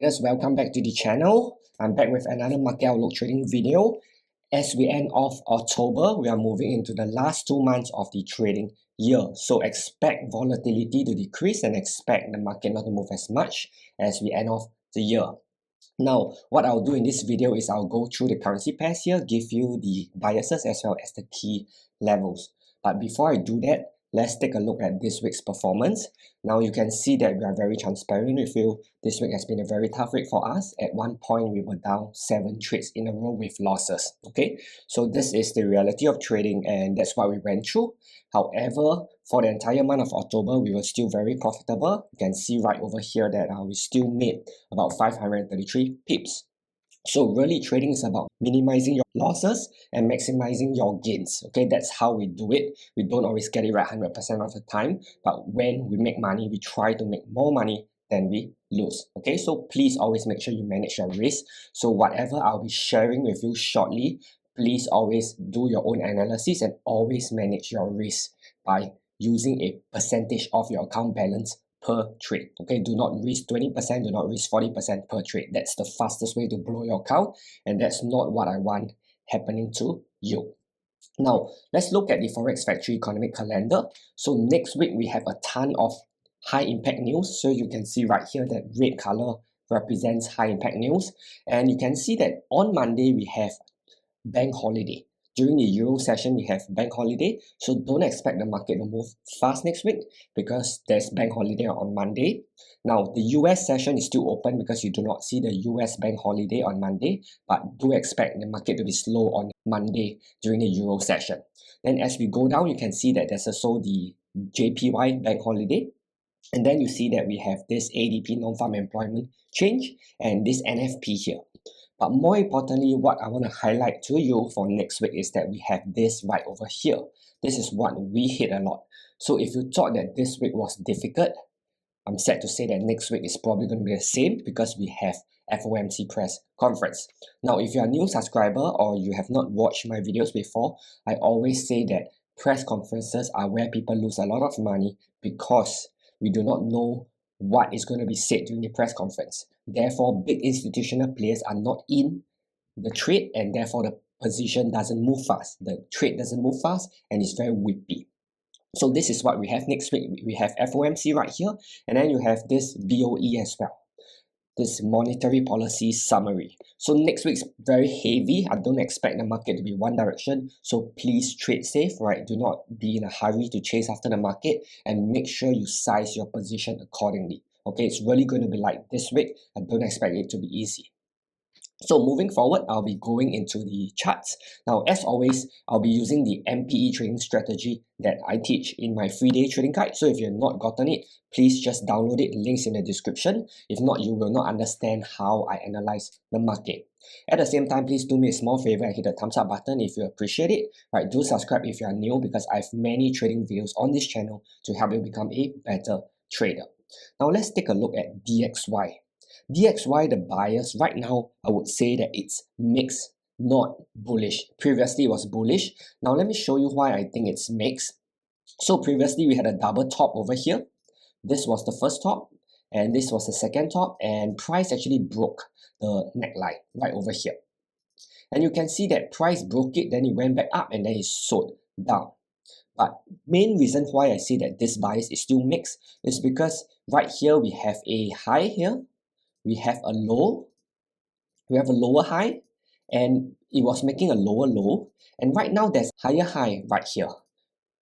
Yes, welcome back to the channel. I'm back with another market outlook trading video. As we end off October, we are moving into the last 2 months of the trading year. So expect volatility to decrease and expect the market not to move as much as we end off the year. Now, what I'll do in this video is I'll go through the currency pairs here, give you the biases as well as the key levels. But before I do that, let's take a look at this week's performance. Now you can see that we are very transparent with you. This week has been a very tough week for us. At one point, we were down 7 trades in a row with losses. Okay, so this is the reality of trading and that's what we went through. However, for the entire month of October, we were still very profitable. You can see right over here that we still made about 533 pips. So really trading is about minimizing your losses and maximizing your gains. Okay, that's how we do it. We don't always get it right 100% of the time, but when we make money, we try to make more money than we lose. Okay, so please always make sure you manage your risk. So whatever I'll be sharing with you shortly, please always do your own analysis and always manage your risk by using a percentage of your account balance per trade. Okay, do not risk 20%, do not risk 40% per trade. That's the fastest way to blow your account, and that's not what I want happening to you. Now, let's look at the Forex Factory Economic Calendar. So next week, we have a ton of high impact news. So you can see right here that red color represents high impact news. And you can see that on Monday, we have bank holiday. During the Euro session, we have bank holiday, so don't expect the market to move fast next week because there's bank holiday on Monday. Now, the US session is still open because you do not see the US bank holiday on Monday, but do expect the market to be slow on Monday during the Euro session. Then as we go down, you can see that there's also the JPY bank holiday. And then you see that we have this ADP non-farm employment change and this NFP here. But more importantly, what I want to highlight to you for next week is that we have this right over here. This is what we hit a lot. So if you thought that this week was difficult, I'm sad to say that next week is probably going to be the same because we have FOMC press conference. Now, if you're a new subscriber or you have not watched my videos before, I always say that press conferences are where people lose a lot of money because we do not know what is going to be said during the press conference. Therefore, big institutional players are not in the trade and therefore the position doesn't move fast. The trade doesn't move fast and it's very whippy. So this is what we have next week. We have FOMC right here and then you have this BOE as well. This monetary policy summary. So next week's very heavy. I don't expect the market to be one direction. So please trade safe, right? Do not be in a hurry to chase after the market and make sure you size your position accordingly. Okay, it's really going to be like this week. I don't expect it to be easy. So moving forward, I'll be going into the charts. Now, as always, I'll be using the MPE trading strategy that I teach in my free day trading guide. So if you've not gotten it, please just download it. Links in the description. If not, you will not understand how I analyze the market. At the same time, please do me a small favor and hit the thumbs up button if you appreciate it. Right, do subscribe if you are new because I have many trading videos on this channel to help you become a better trader. Now, let's take a look at DXY. DXY, the bias, right now, I would say that it's mixed, not bullish. Previously, it was bullish. Now, let me show you why I think it's mixed. So previously, we had a double top over here. This was the first top, and this was the second top, and price actually broke the neckline right over here. And you can see that price broke it, then it went back up, and then it sold down. But main reason why I say that this bias is still mixed is because right here, we have a high here, we have a low, we have a lower high, and it was making a lower low, and right now there's higher high right here.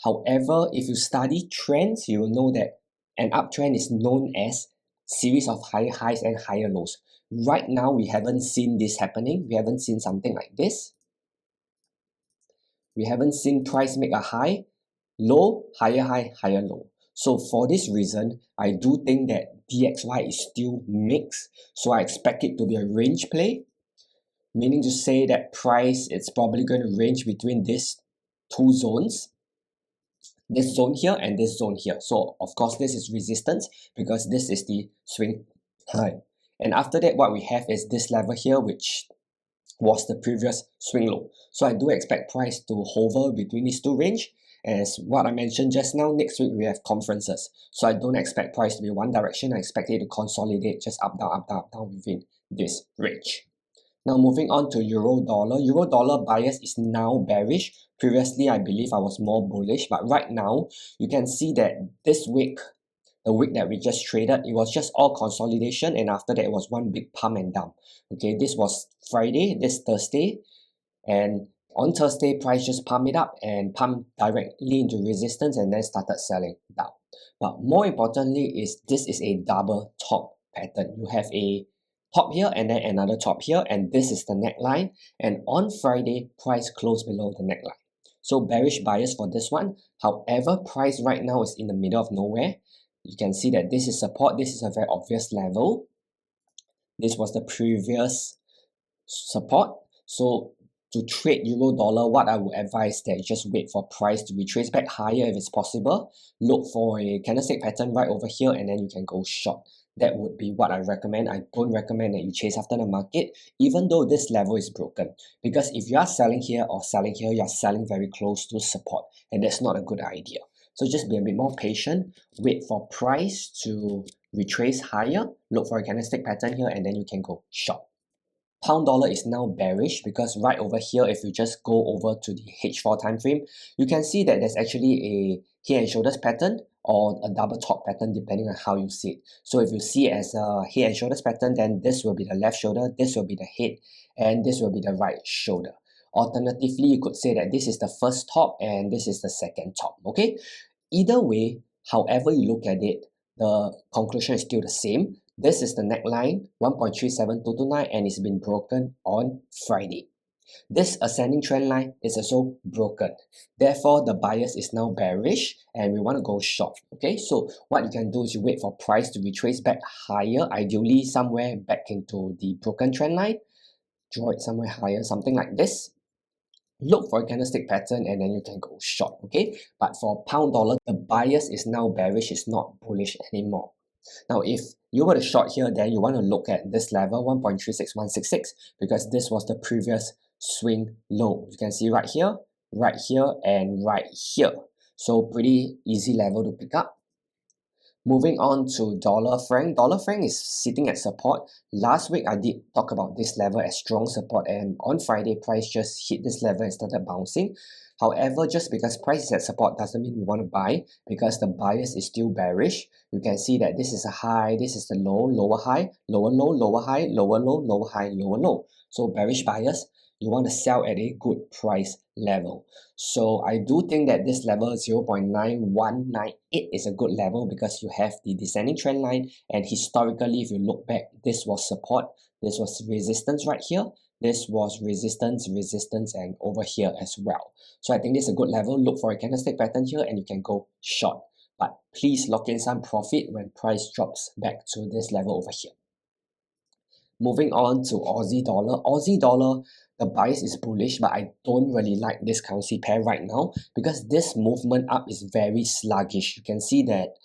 However, if you study trends, you will know that an uptrend is known as series of higher highs and higher lows. Right now, we haven't seen this happening. We haven't seen something like this. We haven't seen price make a high, low, higher low. So for this reason, I do think that DXY is still mixed. So I expect it to be a range play, meaning to say that price, it's probably going to range between these two zones. This zone here and this zone here. So of course, this is resistance because this is the swing high. And after that, what we have is this level here, which was the previous swing low. So I do expect price to hover between these two range. As what I mentioned just now, next week we have conferences. So I don't expect price to be one direction. I expect it to consolidate just up, down, up, down, up, down within this range. Now moving on to Euro Dollar. Euro Dollar bias is now bearish. Previously, I believe I was more bullish, but right now, you can see that this week, the week that we just traded, it was just all consolidation, and after that, it was one big pump and dump. Okay, this was Friday, this Thursday, and on Thursday, price just pumped it up and pumped directly into resistance and then started selling down. But more importantly is this is a double top pattern. You have a top here and then another top here, and this is the neckline, and on Friday, price closed below the neckline. So bearish bias for this one. However, price right now is in the middle of nowhere. You can see that this is support. This is a very obvious level. This was the previous support. So to trade Euro Dollar, what I would advise that you just wait for price to retrace back higher if it's possible. Look for a candlestick pattern right over here and then you can go short. That would be what I recommend. I don't recommend that you chase after the market, even though this level is broken. Because if you are selling here or selling here, you are selling very close to support, and that's not a good idea. So just be a bit more patient, wait for price to retrace higher, look for a candlestick pattern here, and then you can go short. Pound dollar is now bearish because right over here, if you just go over to the H4 time frame, you can see that there's actually a head and shoulders pattern or a double top pattern depending on how you see it. So if you see it as a head and shoulders pattern, then this will be the left shoulder, this will be the head, and this will be the right shoulder. Alternatively, you could say that this is the first top and this is the second top, okay? Either way, however you look at it, the conclusion is still the same. This is the neckline, 1.37229, and it's been broken on Friday. This ascending trend line is also broken. Therefore, the bias is now bearish and we want to go short. Okay, so what you can do is you wait for price to retrace back higher, ideally somewhere back into the broken trend line. Draw it somewhere higher, something like this. Look for a candlestick pattern and then you can go short. Okay, but for pound dollar, the bias is now bearish, it's not bullish anymore. Now, if you were to short here, then you want to look at this level, 1.36166, because this was the previous swing low. You can see right here, and right here. So pretty easy level to pick up. Moving on to dollar franc. Dollar franc is sitting at support. Last week, I did talk about this level as strong support, and on Friday, price just hit this level and started bouncing. However, just because price is at support doesn't mean we want to buy, because the bias is still bearish. You can see that this is a high, this is the low, lower high, lower low, lower high, lower low, lower high, lower low. So bearish bias, you want to sell at a good price level. So I do think that this level 0.9198 is a good level because you have the descending trend line, and historically if you look back, this was support, this was resistance right here, this was resistance, and over here as well. So I think this is a good level. Look for a candlestick pattern here and you can go short, but please lock in some profit when price drops back to this level over here. Moving on to Aussie dollar. Aussie dollar, the bias is bullish, but I don't really like this currency pair right now because this movement up is very sluggish. You can see that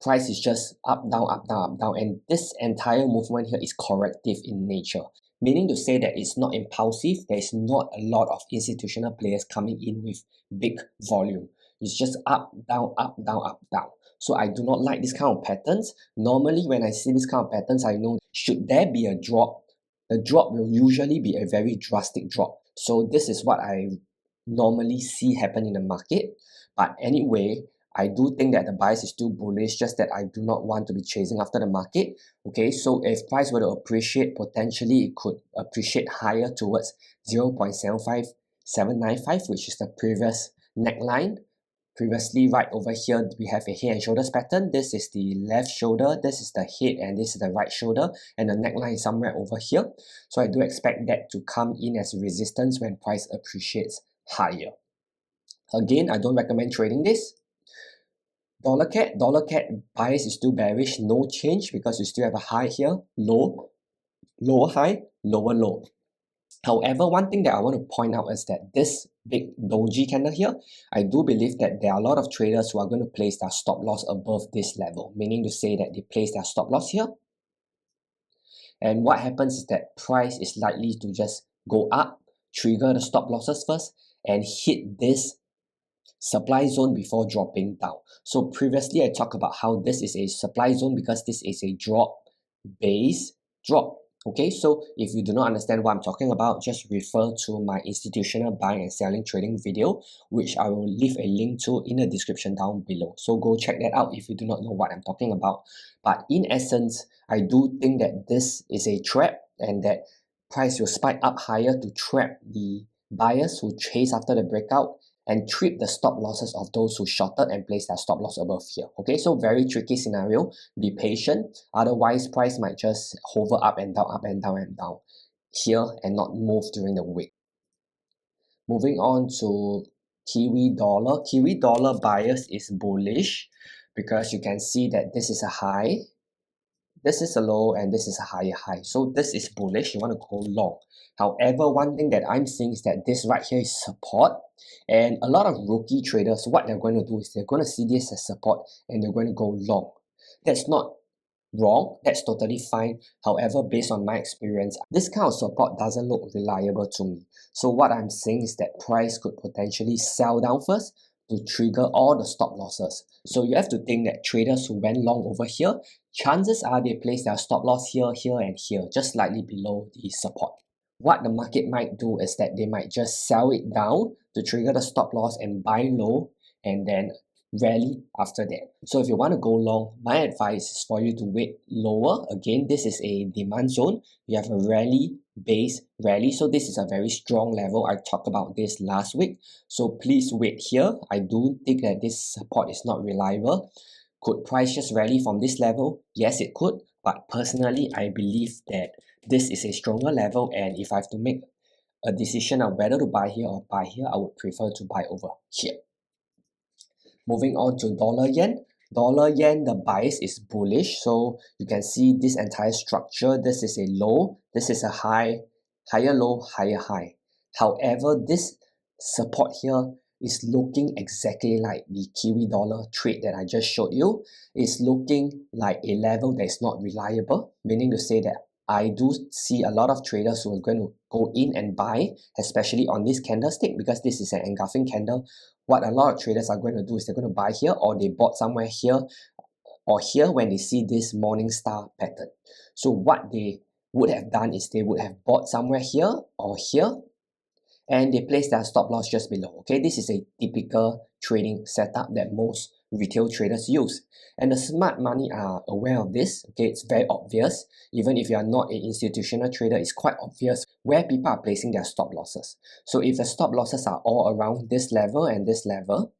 price is just up, down, up, down, up, down, and this entire movement here is corrective in nature, meaning to say that it's not impulsive. There is not a lot of institutional players coming in with big volume. It's just up, down, up, down, up, down. So I do not like this kind of patterns. Normally when I see this kind of patterns, I know should there be a drop, the drop will usually be a very drastic drop. So this is what I normally see happen in the market. But anyway, I do think that the bias is still bullish, just that I do not want to be chasing after the market. Okay, so if price were to appreciate, potentially it could appreciate higher towards 0.75795, which is the previous neckline. Previously, right over here, we have a head and shoulders pattern. This is the left shoulder, this is the head, and this is the right shoulder, and the neckline is somewhere over here. So I do expect that to come in as resistance when price appreciates higher. Again, I don't recommend trading this. Dollar CAD bias is still bearish, no change because you still have a high here, low, lower high, lower low. However, one thing that I want to point out is that this big doji candle here, I do believe that there are a lot of traders who are going to place their stop loss above this level, meaning to say that they place their stop loss here. And what happens is that price is likely to just go up, trigger the stop losses first, and hit this supply zone before dropping down. So previously I talked about how this is a supply zone because this is a drop base drop. Okay, so if you do not understand what I'm talking about, just refer to my institutional buying and selling trading video, which I will leave a link to in the description down below. So go check that out if you do not know what I'm talking about. But in essence, I do think that this is a trap and that price will spike up higher to trap the buyers who chase after the breakout and trip the stop losses of those who shorted and placed their stop loss above here. Okay, so very tricky scenario. Be patient, otherwise price might just hover up and down, up and down and down here and not move during the week. Moving on to Kiwi dollar. Kiwi dollar bias is bullish because you can see that this is a high, this is a low, and this is a higher high. So this is bullish, you want to go long. However, one thing that I'm seeing is that this right here is support, and a lot of rookie traders, what they're going to do is they're going to see this as support and they're going to go long. That's not wrong, that's totally fine. However, based on my experience, this kind of support doesn't look reliable to me. So what I'm saying is that price could potentially sell down first to trigger all the stop losses. So you have to think that traders who went long over here, chances are they place their stop loss here, here, and here, just slightly below the support. What the market might do is that they might just sell it down to trigger the stop loss and buy low and then rally after that. So if you want to go long, my advice is for you to wait lower. Again, this is a demand zone. You have a rally base rally, so this is a very strong level. I talked about this last week, so please wait here. I do think that this support is not reliable. Could price just rally from this level? Yes, it could, but personally I believe that this is a stronger level, and if I have to make a decision on whether to buy here or buy here, I would prefer to buy over here. Moving on to dollar yen. Dollar yen, the bias is bullish. So you can see this entire structure. This is a low, this is a high, higher low, higher high. However, this support here is looking exactly like the Kiwi dollar trade that I just showed you. It's looking like a level that is not reliable, meaning to say that I do see a lot of traders who are going to go in and buy, especially on this candlestick, because this is an engulfing candle. What a lot of traders are going to do is they're going to buy here, or they bought somewhere here or here when they see this morning star pattern. So what they would have done is they would have bought somewhere here or here, and they place their stop loss just below. Okay, this is a typical trading setup that most retail traders use, and the smart money are aware of this. Okay, it's very obvious. Even if you are not an institutional trader, it's quite obvious where people are placing their stop losses. So if the stop losses are all around this level and this level,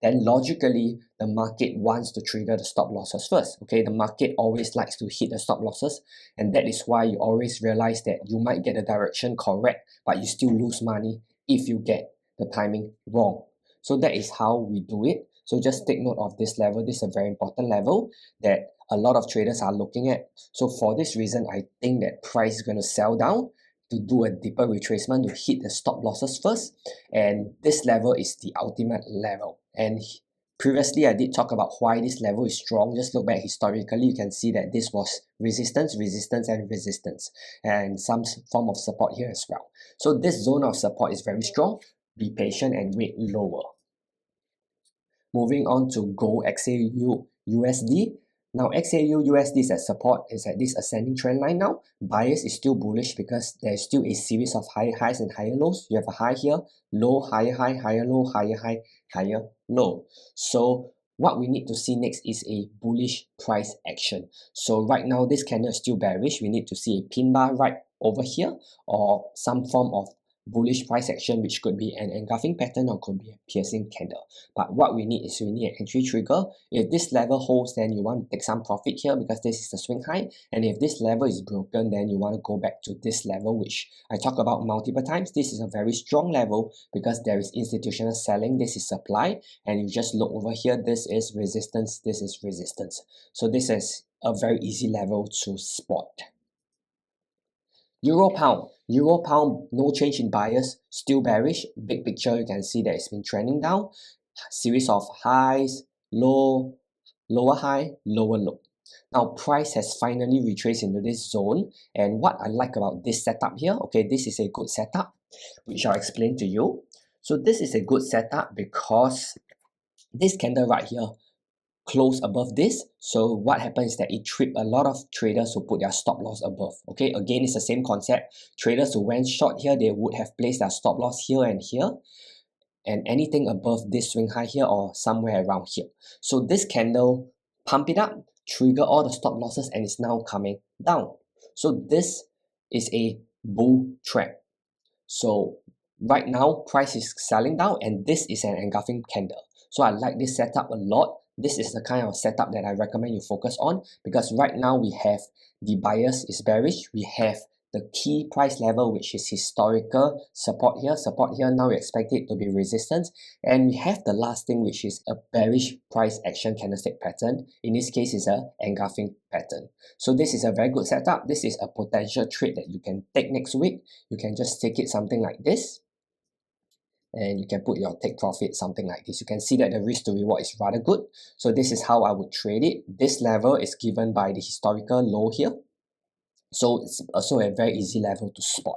then logically the market wants to trigger the stop losses first. Okay, the market always likes to hit the stop losses, and that is why you always realize that you might get the direction correct, but you still lose money if you get the timing wrong. So that is how we do it. So just take note of this level. This is a very important level that a lot of traders are looking at. So for this reason, I think that price is going to sell down to do a deeper retracement to hit the stop losses first, and this level is the ultimate level. And previously I did talk about why this level is strong. Just look back historically, you can see that this was resistance, resistance, and resistance, and some form of support here as well. So this zone of support is very strong. Be patient and wait lower. Moving on to gold XAUUSD. Now XAUUSD is at support, is at this ascending trend line now. Bias is still bullish because there's still a series of higher highs and higher lows. You have a high here, low, higher high, higher low, higher high, higher low. So what we need to see next is a bullish price action. So right now this candle is still bearish. We need to see a pin bar right over here or some form of bullish price action, which could be an engulfing pattern or could be a piercing candle. But what we need is we need an entry trigger. If this level holds, then you want to take some profit here because this is the swing high, and if this level is broken, then you want to go back to this level, which I talk about multiple times. This is a very strong level because there is institutional selling, this is supply, and you just look over here, this is resistance, this is resistance. So this is a very easy level to spot. Euro pound, no change in bias, still bearish. Big picture, you can see that it's been trending down. Series of highs, low, lower high, lower low. Now price has finally retraced into this zone, and what I like about this setup here, okay, this is a good setup, which I'll explain to you. So this is a good setup because This candle right here close above this, so what happens is that it tripped a lot of traders who put their stop loss above. Okay, again, it's the same concept. Traders who went short here, they would have placed their stop loss here and here, and anything above this swing high here or somewhere around here. So this candle pump it up, trigger all the stop losses, and it's now coming down. So this is a bull trap. So right now price is selling down, and this is an engulfing candle. So I like this setup a lot. This is the kind of setup that I recommend you focus on, because right now we have the bias is bearish, we have the key price level which is historical support here, now we expect it to be resistance, and we have the last thing which is a bearish price action candlestick pattern. In this case is a engulfing pattern. So this is a very good setup. This is a potential trade that you can take next week. You can just take it something like this, and you can put your take profit something like this. You can see that the risk to reward is rather good. So this is how I would trade it. This level is given by the historical low here, so it's also a very easy level to spot.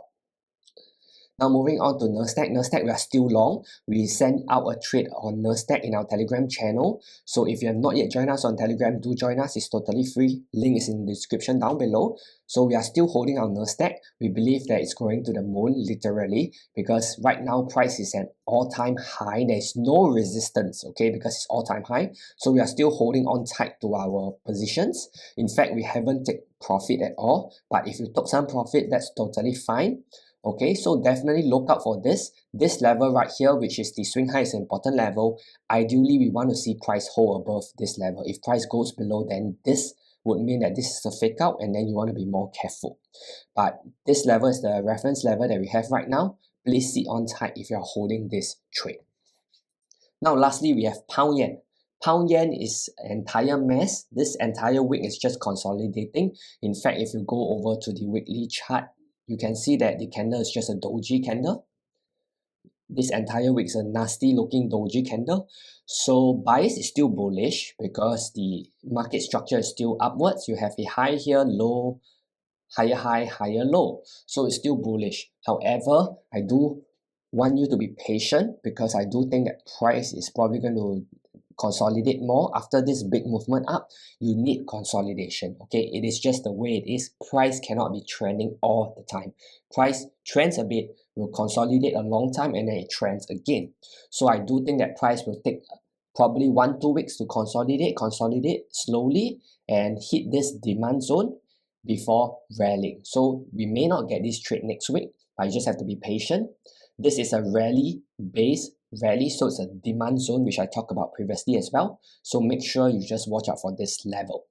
Now moving on to NZDUSD, we are still long. We send out a trade on NZDUSD in our Telegram channel. So if you have not yet joined us on Telegram, do join us. It's totally free. Link is in the description down below. So we are still holding our NZDUSD. We believe that it's going to the moon, literally, because right now price is at all-time high. There is no resistance, okay, because it's all-time high. So we are still holding on tight to our positions. In fact, we haven't taken profit at all. But if you took some profit, that's totally fine. Okay, so definitely look out for this level right here, which is the swing high, is an important level. Ideally, we want to see price hold above this level. If price goes below, then this would mean that this is a fake out, and then you want to be more careful. But this level is the reference level that we have right now. Please sit on tight if you're holding this trade. Now lastly, we have pound yen. Pound yen is an entire mess. This entire week is just consolidating. In fact, if you go over to the weekly chart, you can see that the candle is just a doji candle. This entire week is a nasty looking doji candle. So bias is still bullish because the market structure is still upwards. You have a high here, low, higher high, higher low. So it's still bullish. However, I do want you to be patient, because I do think that price is probably going to consolidate more after this big movement up. You need consolidation. Okay, it is just the way it is. Price cannot be trending all the time. Price trends a bit, will consolidate a long time, and then it trends again. So I do think that price will take probably 1-2 weeks to consolidate slowly and hit this demand zone before rallying. So we may not get this trade next week, but you just have to be patient. This is a rally based rally, so it's a demand zone, which I talked about previously as well. So make sure you just watch out for this level.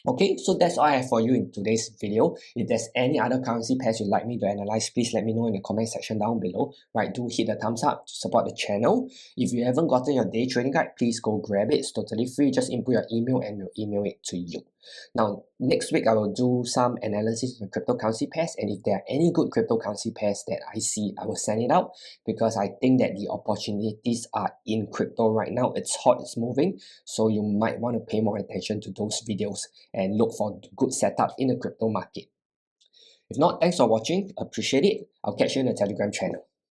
Okay, so that's all I have for you in today's video. If there's any other currency pairs you'd like me to analyze, please let me know in the comment section down below. Right, do hit the thumbs up to support the channel. If you haven't gotten your day trading guide, please go grab it. It's totally free. Just input your email and we'll email it to you. Now, next week I will do some analysis of cryptocurrency pairs, and if there are any good cryptocurrency pairs that I see, I will send it out, because I think that the opportunities are in crypto right now. It's hot, it's moving, so you might want to pay more attention to those videos and look for good setup in the crypto market. If not, thanks for watching. Appreciate it. I'll catch you in the Telegram channel.